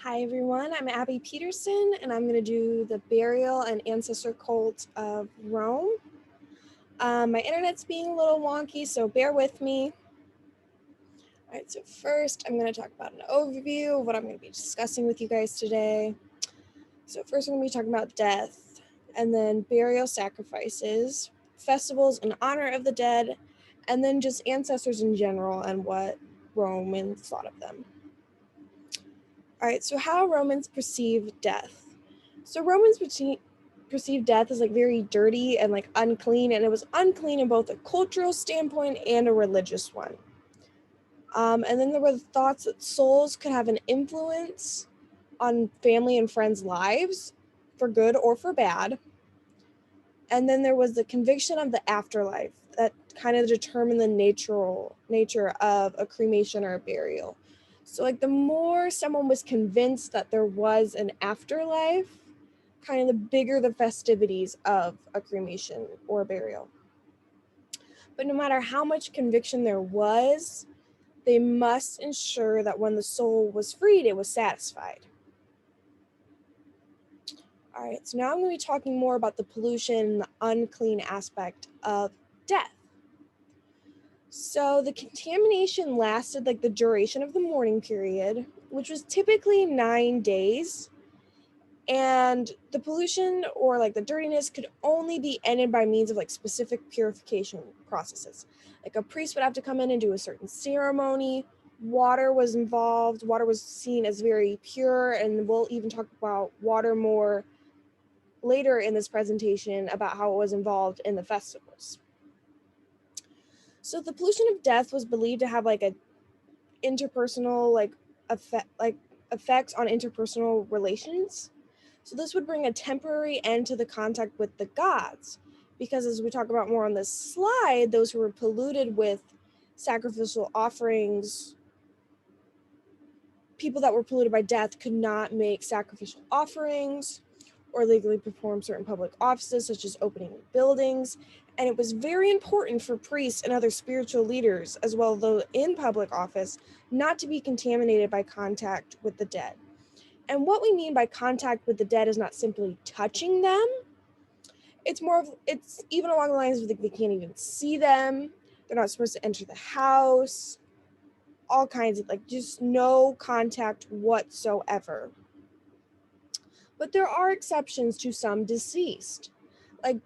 Hi everyone, I'm Abby Peterson and I'm going to do the burial and ancestor cult of Rome. My internet's being a little wonky, so bear with me. All right, so first I'm going to talk about an overview of what I'm going to be discussing with you guys today. So first I'm going to be talking about death, and then burial sacrifices, festivals in honor of the dead, and then just ancestors in general and what Romans thought of them. All right, so how Romans perceive death. So Romans perceived death as like very dirty and like unclean, and it was unclean in both a cultural standpoint and a religious one. And then there were the thoughts that souls could have an influence on family and friends' lives, for good or for bad. And then there was the conviction of the afterlife that kind of determined the nature of a cremation or a burial. So like the more someone was convinced that there was an afterlife, kind of the bigger the festivities of a cremation or a burial. But no matter how much conviction there was, they must ensure that when the soul was freed, it was satisfied. All right, so now I'm going to be talking more about the pollution and the unclean aspect of death. So the contamination lasted like the duration of the mourning period, which was typically 9 days. And the pollution or like the dirtiness could only be ended by means of like specific purification processes. Like a priest would have to come in and do a certain ceremony. Water was involved. Water was seen as very pure, and we'll even talk about water more later in this presentation about how it was involved in the festivals. So the pollution of death was believed to have like a interpersonal effects on interpersonal relations. So this would bring a temporary end to the contact with the gods, because as we talk about more on this slide, those who were polluted with sacrificial offerings, people that were polluted by death could not make sacrificial offerings or legally perform certain public offices such as opening buildings. And it was very important for priests and other spiritual leaders, as well though in public office, not to be contaminated by contact with the dead. And what we mean by contact with the dead is not simply touching them. It's even along the lines of like they can't even see them. They're not supposed to enter the house. All kinds of like just no contact whatsoever. But there are exceptions to some deceased. Like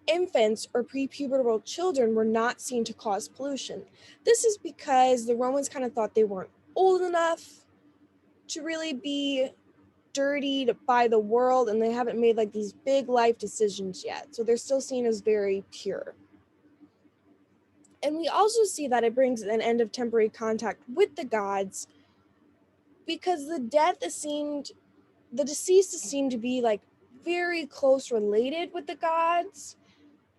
infants or prepubertal children were not seen to cause pollution. This is because the Romans kind of thought they weren't old enough to really be dirtied by the world, and they haven't made like these big life decisions yet. So they're still seen as very pure. And we also see that it brings an end of temporary contact with the gods, because the deceased is seen to be like very close related with the gods.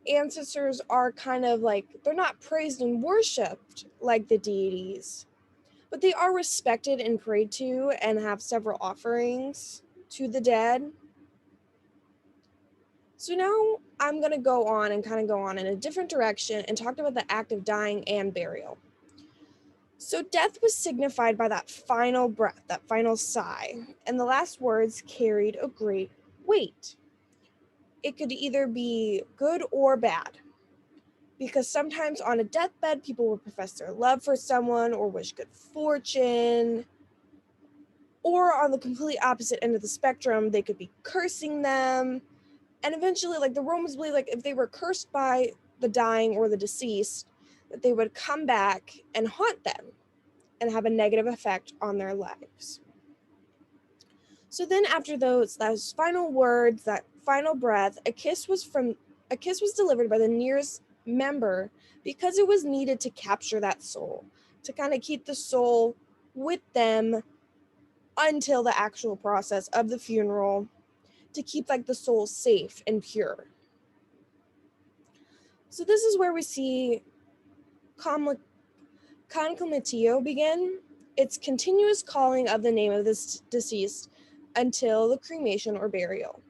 Ancestors are kind of like, they're not praised and worshipped like the deities, but they are respected and prayed to and have several offerings to the dead. So now I'm going to go on in a different direction and talk about the act of dying and burial. So death was signified by that final breath, that final sigh, and the last words carried a great weight. It could either be good or bad, because sometimes on a deathbed, people will profess their love for someone or wish good fortune. Or on the complete opposite end of the spectrum, they could be cursing them. And eventually, like the Romans believed, like if they were cursed by the dying or the deceased, that they would come back and haunt them and have a negative effect on their lives. So then after those final words, that final breath, a kiss was delivered by the nearest member, because it was needed to capture that soul, to kind of keep the soul with them until the actual process of the funeral, to keep like the soul safe and pure. So this is where we see concomitio begin, its continuous calling of the name of this deceased until the cremation or burial.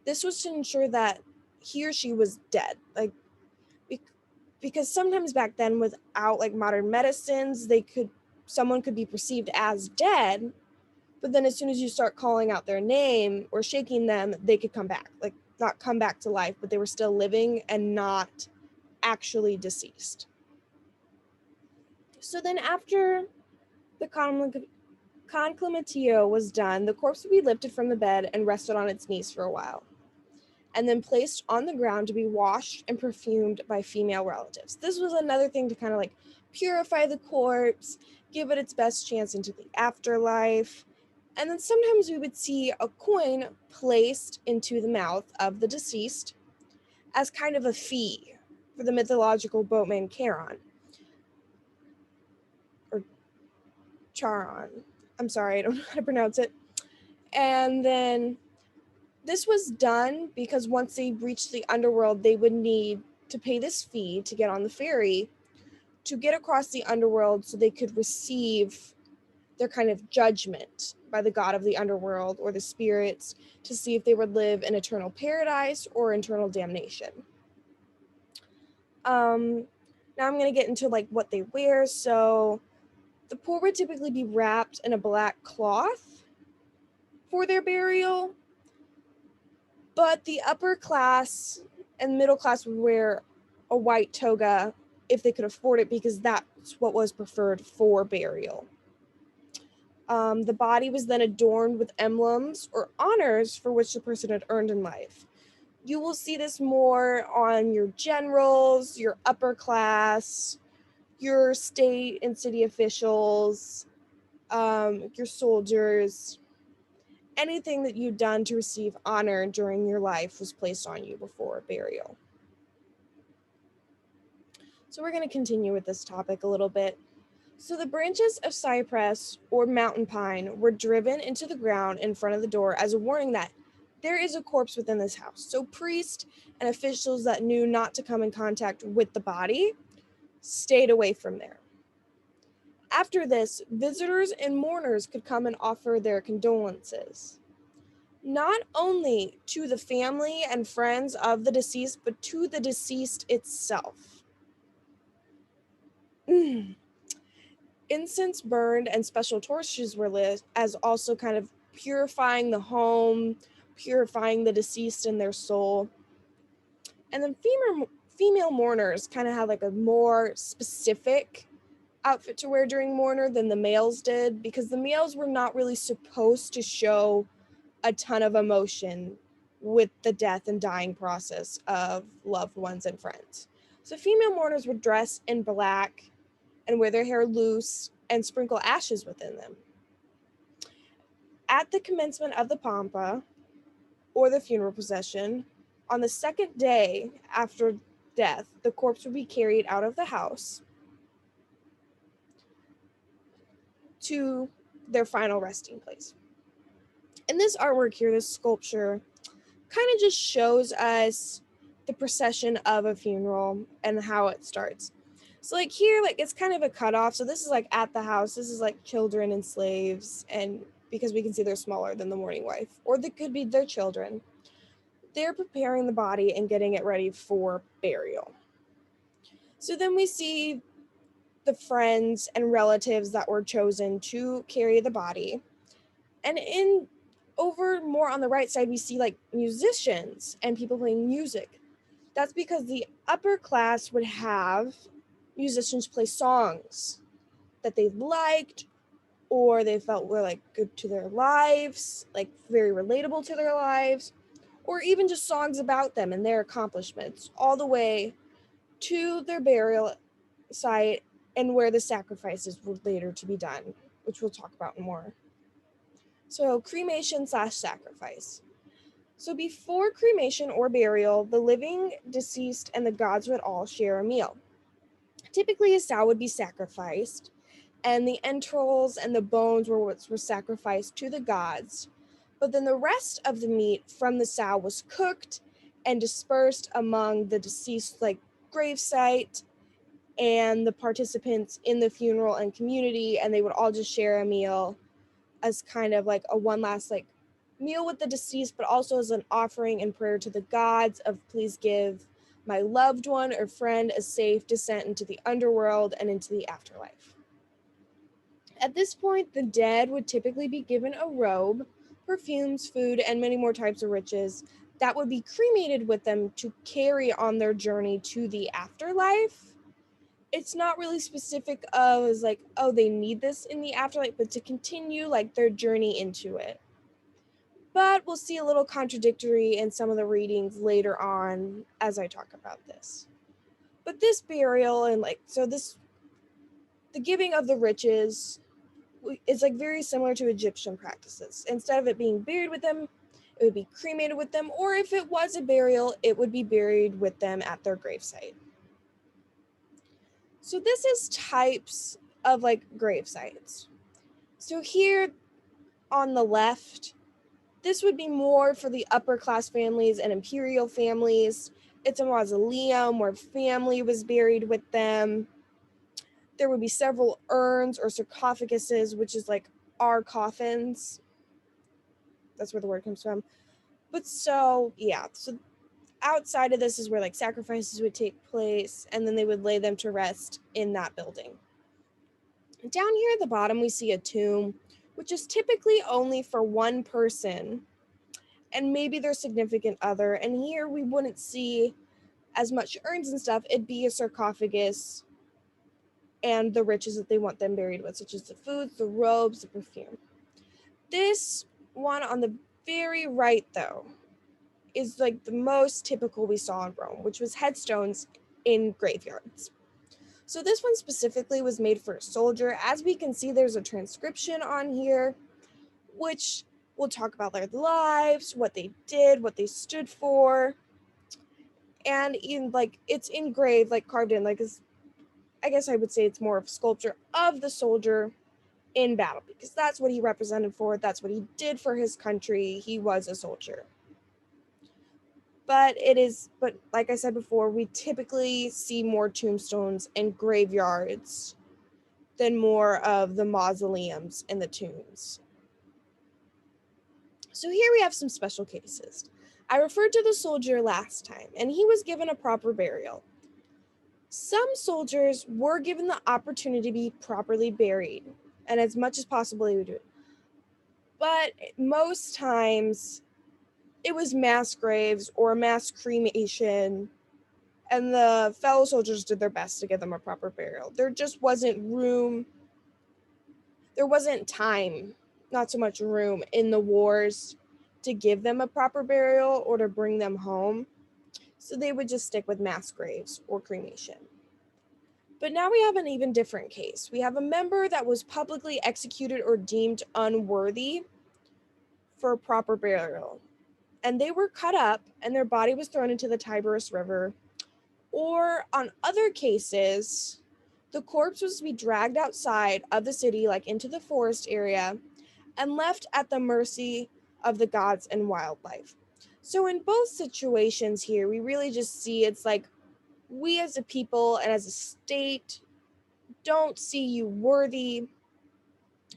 This was to ensure that he or she was dead, like because sometimes back then, without like modern medicines, someone could be perceived as dead, But then as soon as you start calling out their name or shaking them, they could come back. Like, not come back to life, but they were still living and not actually deceased. So then after the conclimatio was done, the corpse would be lifted from the bed and rested on its knees for a while, and then placed on the ground to be washed and perfumed by female relatives. This was another thing to kind of like purify the corpse, give it its best chance into the afterlife. And then sometimes we would see a coin placed into the mouth of the deceased as kind of a fee for the mythological boatman Charon. Or Charon. I'm sorry, I don't know how to pronounce it. And then this was done because once they reached the underworld, they would need to pay this fee to get on the ferry to get across the underworld so they could receive their kind of judgment by the god of the underworld or the spirits to see if they would live in eternal paradise or eternal damnation. Now I'm going to get into like what they wear. So the poor would typically be wrapped in a black cloth for their burial, but the upper class and middle class would wear a white toga if they could afford it, because that's what was preferred for burial. The body was then adorned with emblems or honors for which the person had earned in life. You will see this more on your generals, your upper class, your state and city officials, your soldiers. Anything that you'd done to receive honor during your life was placed on you before burial. So we're going to continue with this topic a little bit. So the branches of cypress or mountain pine were driven into the ground in front of the door as a warning that there is a corpse within this house. So priests and officials that knew not to come in contact with the body stayed away from there. After this, visitors and mourners could come and offer their condolences, not only to the family and friends of the deceased, but to the deceased itself. Incense burned and special torches were lit as also kind of purifying the home, purifying the deceased and their soul. And then female mourners kind of had like a more specific outfit to wear during mourner than the males did, because the males were not really supposed to show a ton of emotion with the death and dying process of loved ones and friends. So female mourners would dress in black and wear their hair loose and sprinkle ashes within them. At the commencement of the pampa, or the funeral procession, on the second day after death, the corpse would be carried out of the house to their final resting place. And this artwork here, this sculpture, kind of just shows us the procession of a funeral and how it starts. So like here, like it's kind of a cutoff. So this is like at the house. This is like children and slaves, and because we can see they're smaller than the mourning wife, or they could be their children. They're preparing the body and getting it ready for burial. So then we see the friends and relatives that were chosen to carry the body. And in over more on the right side, we see like musicians and people playing music. That's because the upper class would have musicians play songs that they liked or they felt were like good to their lives, like very relatable to their lives, or even just songs about them and their accomplishments, all the way to their burial site and where the sacrifices were later to be done, which we'll talk about more. So cremation/sacrifice. So before cremation or burial, the living, deceased, and the gods would all share a meal. Typically, a sow would be sacrificed, and the entrails and the bones were what were sacrificed to the gods. But then the rest of the meat from the sow was cooked and dispersed among the deceased, like gravesite and the participants in the funeral and community, and they would all just share a meal as kind of like a one last like meal with the deceased, but also as an offering and prayer to the gods of please give my loved one or friend a safe descent into the underworld and into the afterlife. At this point, the dead would typically be given a robe, perfumes, food, and many more types of riches that would be cremated with them to carry on their journey to the afterlife. It's not really specific of as like, oh, they need this in the afterlife, but to continue like their journey into it. But we'll see a little contradictory in some of the readings later on as I talk about this. But this burial and the giving of the riches is like very similar to Egyptian practices. Instead of it being buried with them, it would be cremated with them, or if it was a burial, it would be buried with them at their gravesite. So this is types of like grave sites. So here on the left, this would be more for the upper class families and imperial families. It's a mausoleum where family was buried with them. There would be several urns or sarcophaguses, which is like our coffins. That's where the word comes from. But so outside of this is where like sacrifices would take place, and then they would lay them to rest in that building. Down here at the bottom, we see a tomb, which is typically only for one person and maybe their significant other. And here we wouldn't see as much urns and stuff. It'd be a sarcophagus and the riches that they want them buried with, such as the foods, the robes, the perfume. This one on the very right, though, is like the most typical we saw in Rome, which was headstones in graveyards. So this one specifically was made for a soldier. As we can see, there's a transcription on here, which we'll talk about their lives, what they did, what they stood for, and in like it's engraved, like carved in, like I guess I would say it's more of a sculpture of the soldier in battle, because that's what he represented for. That's what he did for his country. He was a soldier. But like I said before, we typically see more tombstones and graveyards than more of the mausoleums and the tombs. So here we have some special cases. I referred to the soldier last time, and he was given a proper burial. Some soldiers were given the opportunity to be properly buried, and as much as possible they would do it. But most times it was mass graves or mass cremation, and the fellow soldiers did their best to give them a proper burial. There just wasn't room, there wasn't time, not so much room in the wars to give them a proper burial or to bring them home. So they would just stick with mass graves or cremation. But now we have an even different case. We have a member that was publicly executed or deemed unworthy for a proper burial. And they were cut up and their body was thrown into the Tiberus River. Or on other cases, the corpse was to be dragged outside of the city, like into the forest area, and left at the mercy of the gods and wildlife. So in both situations here, we really just see it's like we as a people and as a state don't see you worthy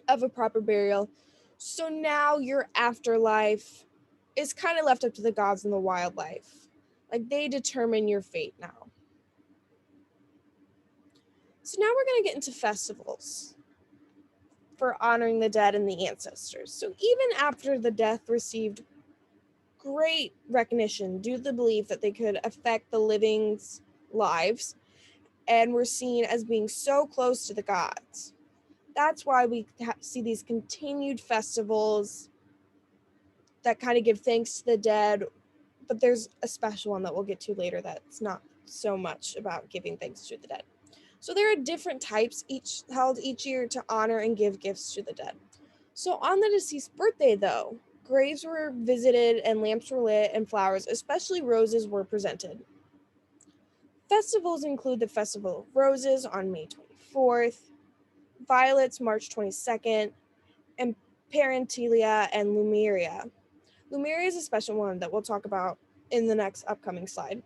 of a proper burial. So now your afterlife is kind of left up to the gods and the wildlife. Like they determine your fate now. So now we're going to get into festivals for honoring the dead and the ancestors. So even after the death received great recognition due to the belief that they could affect the living's lives and were seen as being so close to the gods. That's why we see these continued festivals that kind of give thanks to the dead, but there's a special one that we'll get to later that's not so much about giving thanks to the dead. So there are different types held each year to honor and give gifts to the dead. So on the deceased's birthday, though, graves were visited and lamps were lit and flowers, especially roses, were presented. Festivals include the Festival of Roses on May 24th, Violets March 22nd, and Parentalia and Lumeria. Lumeria is a special one that we'll talk about in the next upcoming slide.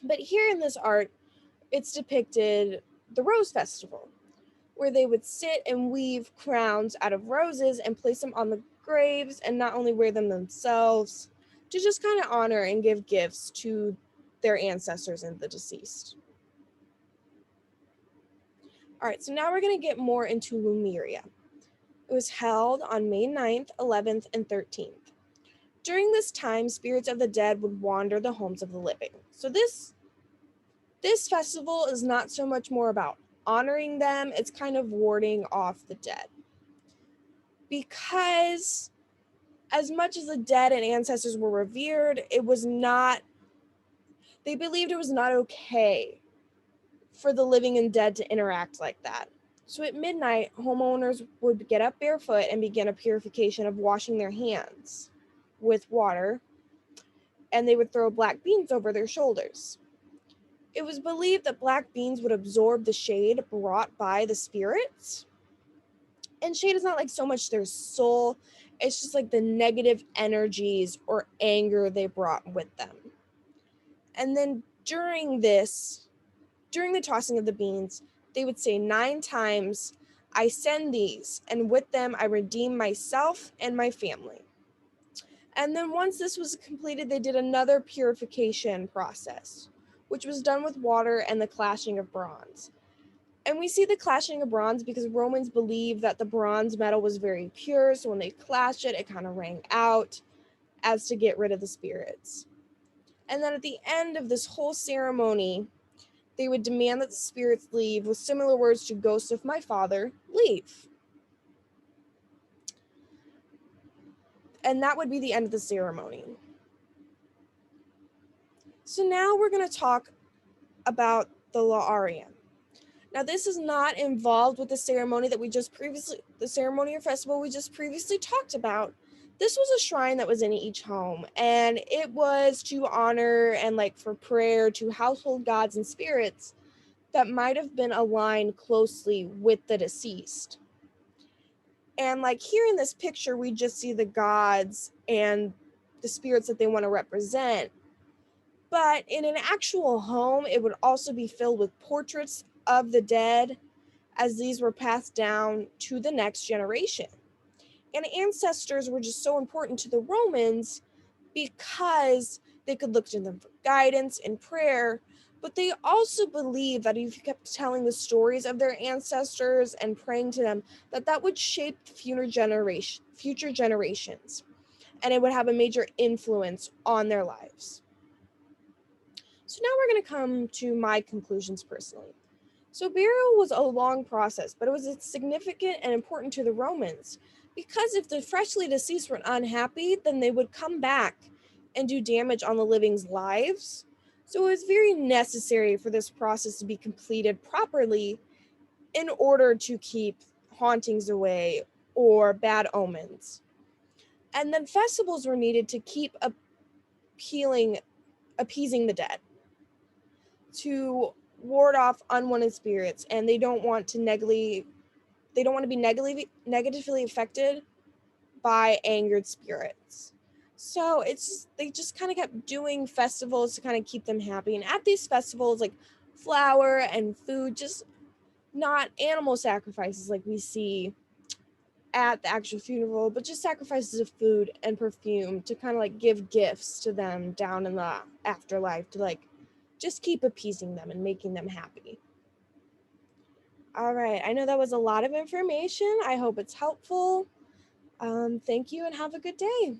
But here in this art, it's depicted the Rose Festival, where they would sit and weave crowns out of roses and place them on the graves, and not only wear them themselves, to just kind of honor and give gifts to their ancestors and the deceased. All right, so now we're going to get more into Lumeria. It was held on May 9th, 11th, and 13th. During this time, spirits of the dead would wander the homes of the living. So this festival is not so much more about honoring them, it's kind of warding off the dead. Because as much as the dead and ancestors were revered, they believed it was not okay for the living and dead to interact like that. So at midnight, homeowners would get up barefoot and begin a purification of washing their hands with water, and they would throw black beans over their shoulders. It was believed that black beans would absorb the shade brought by the spirits. And shade is not like so much their soul, it's just like the negative energies or anger they brought with them. And then during the tossing of the beans, they would say 9 times, "I send these, and with them I redeem myself and my family." And then once this was completed, they did another purification process, which was done with water and the clashing of bronze. And we see the clashing of bronze because Romans believed that the bronze metal was very pure, so when they clashed it, it kind of rang out as to get rid of the spirits. And then at the end of this whole ceremony, they would demand that the spirits leave with similar words to "Ghost of my father, leave." And that would be the end of the ceremony. So now we're going to talk about the La'arian. Now, this is not involved with the ceremony the ceremony or festival we just previously talked about. This was a shrine that was in each home, and it was to honor and like for prayer to household gods and spirits that might have been aligned closely with the deceased. And like here in this picture, we just see the gods and the spirits that they want to represent. But in an actual home, it would also be filled with portraits of the dead, as these were passed down to the next generation. And ancestors were just so important to the Romans because they could look to them for guidance and prayer, but they also believed that if you kept telling the stories of their ancestors and praying to them, that would shape future generations, and it would have a major influence on their lives. So now we're going to come to my conclusions personally. So burial was a long process, but it was significant and important to the Romans because if the freshly deceased were unhappy, then they would come back and do damage on the living's lives. So it was very necessary for this process to be completed properly in order to keep hauntings away or bad omens. And then festivals were needed to keep appeasing the dead, to ward off unwanted spirits, and they don't want to be negatively affected by angered spirits. So they just kind of kept doing festivals to kind of keep them happy. And at these festivals, like flour and food, just not animal sacrifices like we see at the actual funeral, but just sacrifices of food and perfume to kind of like give gifts to them down in the afterlife to like just keep appeasing them and making them happy. All right, I know that was a lot of information. I hope it's helpful. Thank you and have a good day.